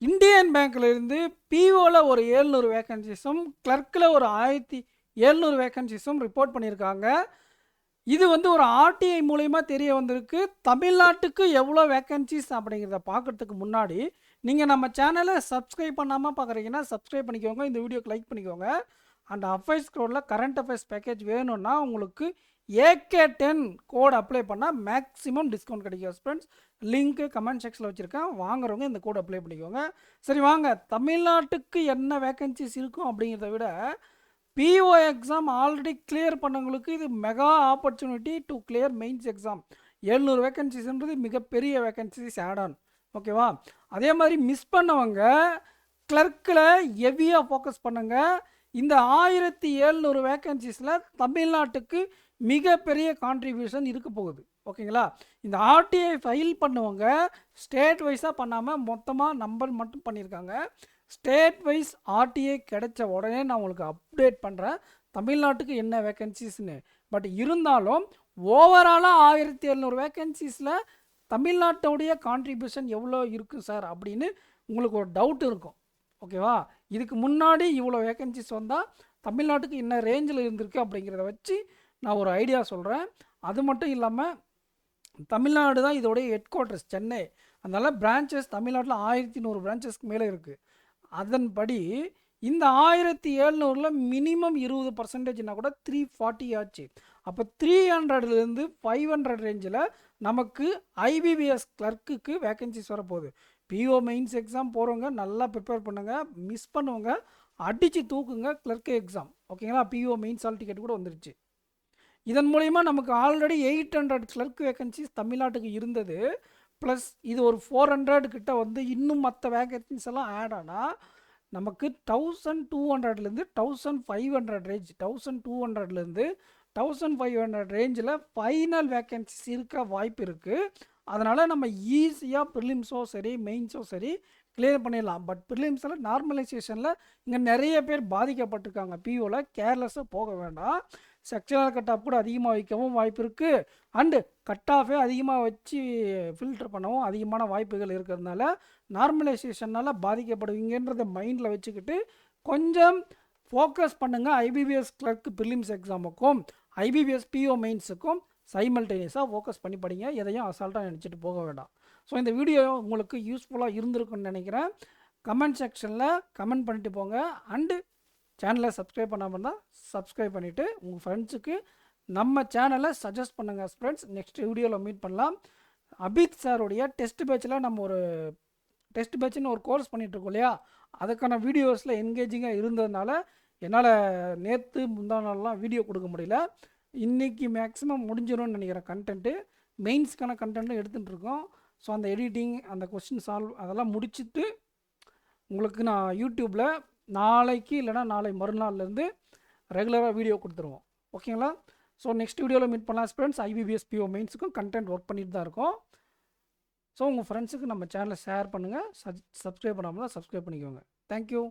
Indian பேங்க்லேருந்து பிஓவில் ஒரு 700 வேக்கன்சிஸும் கிளர்க்கில் ஒரு 1700 வேக்கன்சிஸும் ரிப்போர்ட் பண்ணியிருக்காங்க. இது வந்து ஒரு ஆர்டிஐ மூலயமா தெரிய வந்திருக்கு. தமிழ்நாட்டுக்கு எவ்வளோ வேக்கன்சிஸ் அப்படிங்கிறத பார்க்குறதுக்கு முன்னாடி நீங்கள் நம்ம சேனலை சப்ஸ்கிரைப் பண்ணாமல் பார்க்குறீங்கன்னா சப்ஸ்கிரைப் பண்ணிக்கோங்க, இந்த வீடியோக்கு லைக் பண்ணிக்கோங்க. அண்ட் அஃபேர்ஸ் கோடில் கரண்ட் அஃபேர்ஸ் பேக்கேஜ் வேணும்னா உங்களுக்கு AK10 கோட் அப்ளை பண்ணால் மேக்ஸிமம் டிஸ்கவுண்ட் கிடைக்கும் ஃப்ரெண்ட்ஸ். லிங்க்கு கமெண்ட் செக்ஷனில் வச்சுருக்கேன், வாங்குறவங்க இந்த கோட் அப்ளை பண்ணிக்கோங்க. சரி வாங்க, தமிழ்நாட்டுக்கு என்ன வேக்கன்சிஸ் இருக்கும் அப்படிங்கிறத விட பிஓ எக்ஸாம் ஆல்ரெடி கிளியர் பண்ணவங்களுக்கு இது mega opportunity to clear mains exam. 700 வேக்கன்சிஸ்ன்றது மிகப்பெரிய வேக்கன்சிஸ் ஆட் ஆன், ஓகேவா? அதே மாதிரி மிஸ் பண்ணவங்க கிளர்க்கில் ஹெவியாக ஃபோக்கஸ் பண்ணுங்க. இந்த 1700 வேக்கன்சிஸில் தமிழ்நாட்டுக்கு மிகப்பெரிய கான்ட்ரிபியூஷன் இருக்க போகுது, ஓகேங்களா? இந்த ஆர்டிஐ ஃபைல் பண்ணுவங்க ஸ்டேட் வைஸாக பண்ணாமல் மொத்தமாக நம்பர் மட்டும் பண்ணியிருக்காங்க. ஸ்டேட் வைஸ் ஆர்டிஐ கிடைச்ச உடனே நான் உங்களுக்கு அப்டேட் பண்ணுறேன் தமிழ்நாட்டுக்கு என்ன வேக்கன்சிஸ்னு. பட் இருந்தாலும் ஓவராலாக 1700 வேக்கன்சிஸில் தமிழ்நாட்டுடைய கான்ட்ரிபியூஷன் எவ்வளோ இருக்குது சார் அப்படின்னு உங்களுக்கு ஒரு டவுட் இருக்கும், ஓகேவா? இதுக்கு முன்னாடி இவ்வளோ வேக்கன்சிஸ் வந்தால் தமிழ்நாட்டுக்கு என்ன ரேஞ்சில் இருந்திருக்கு அப்படிங்கிறத வச்சு நான் ஒரு ஐடியா சொல்கிறேன். அது மட்டும் இல்லாமல் தமிழ்நாடு தான் இதோடைய ஹெட் குவார்ட்டர்ஸ் சென்னை, அதனால் பிரான்ச்சஸ் தமிழ்நாட்டில் 1100 பிரான்ச்சஸ்க்கு மேலே இருக்குது. அதன்படி இந்த 1700ல் மினிமம் 20%னா கூட 340 ஆச்சு. அப்போ 300லேருந்து 500 ரேஞ்சில் நமக்கு ஐபிபிஎஸ் கிளர்க்குக்கு வேக்கன்சிஸ் வரப்போகுது. பிஓ மெயின்ஸ் எக்ஸாம் போகிறவங்க நல்லா ப்ரிப்பேர் பண்ணுங்கள், மிஸ் பண்ணுவங்க அடித்து தூக்குங்க கிளர்க்கு எக்ஸாம், ஓகேங்களா? பிஓ மெயின்ஸ் ஆல் டிக்கெட் கூட வந்துருச்சு. இதன் மூலிமா நமக்கு ஆல்ரெடி 800 கிளர்க் வேக்கன்சிஸ் தமிழ்நாட்டுக்கு இருந்தது. ப்ளஸ் இது ஒரு 400 கிட்ட வந்து இன்னும் மற்ற வேக்கன்சிஸ் எல்லாம் ஆட் ஆனால் நமக்கு 1200லேருந்து 1500 ரேஞ்ச், 1200லேருந்து 1500 ரேஞ்சில் ஃபைனல் வேக்கன்சிஸ் இருக்க வாய்ப்பு இருக்குது. அதனால் நம்ம ஈஸியாக ப்ரிலிம்ஸோ சரி மெயின்ஸோ சரி கிளியர் பண்ணிடலாம். பட் ப்ரிலிம்ஸில் நார்மலைசேஷனில் இங்கே நிறைய பேர் பாதிக்கப்பட்டிருக்காங்க. பிஓவில் கேர்லெஸ்ஸாக போக வேண்டாம். செக்ஷனல் கட் ஆஃப் கூட அதிகமாக வைக்கவும் வாய்ப்பு இருக்குது. அண்டு கட் ஆஃபே அதிகமாக வச்சு ஃபில்டர் பண்ணவும் அதிகமான வாய்ப்புகள் இருக்கிறதுனால நார்மலைசேஷனால் பாதிக்கப்படுவீங்கன்றதை மைண்டில் வச்சுக்கிட்டு கொஞ்சம் ஃபோக்கஸ் பண்ணுங்கள். ஐபிபிஎஸ் கிளர்க் ப்ரிலிம்ஸ் எக்ஸாமுக்கும் ஐபிபிஎஸ் பிஓ மெயின்ஸுக்கும் சைமல்டேனியஸாக ஃபோக்கஸ் பண்ணி படிங்க, எதையும் அசால்ட்டாக நினச்சிட்டு போக வேண்டாம். ஸோ இந்த வீடியோ உங்களுக்கு யூஸ்ஃபுல்லாக இருந்திருக்குன்னு நினைக்கிறேன். கமெண்ட் செக்ஷனில் கமெண்ட் பண்ணிட்டு போங்க. அண்டு சேனலை சப்ஸ்கிரைப் பண்ணாமல் இருந்தால் சப்ஸ்கிரைப் பண்ணிவிட்டு உங்கள் ஃப்ரெண்ட்ஸுக்கு நம்ம சேனலை சஜஸ்ட் பண்ணுங்கள் ஃப்ரெண்ட்ஸ். நெக்ஸ்ட் வீடியோவில் மீட் பண்ணலாம். அபித் சாருடைய டெஸ்ட் பேட்சில் நம்ம ஒரு டெஸ்ட் பேட்சுன்னு ஒரு கோர்ஸ் பண்ணிகிட்ருக்கோம் இல்லையா, அதுக்கான வீடியோஸில் என்கேஜிங்காக இருந்ததுனால என்னால் நேற்று முந்தா நாள்லாம் வீடியோ கொடுக்க முடியல. இன்றைக்கி மேக்ஸிமம் முடிஞ்சிடும்னு நினைக்கிறேன். கண்டென்ட்டு மெயின்ஸ்க்கான கண்டென்ட்டும் எடுத்துகிட்ருக்கோம். ஸோ அந்த எடிட்டிங், அந்த கொஸ்டின் சால்வ் அதெல்லாம் முடிச்சுட்டு உங்களுக்கு நான் யூடியூப்பில் நாளைக்கு இல்லைனா நாளை மறுநாள்லேருந்து ரெகுலராக வீடியோ கொடுத்துருவோம், ஓகேங்களா? ஸோ நெக்ஸ்ட் வீடியோவில் மீட் பண்ணலாம் ஃப்ரெண்ட்ஸ். ஐபிபிஎஸ் பிஓ மெயின்ஸுக்கும் கண்டென்ட் ஒர்க் பண்ணிட்டு தான் இருக்கோம். ஸோ உங்கள் ஃப்ரெண்ட்ஸுக்கு நம்ம சேனலை ஷேர் பண்ணுங்கள். சப்ஸ்கிரைப் பண்ணாமல் தான் சப்ஸ்கிரைப் பண்ணிக்கோங்க. தேங்க்யூ.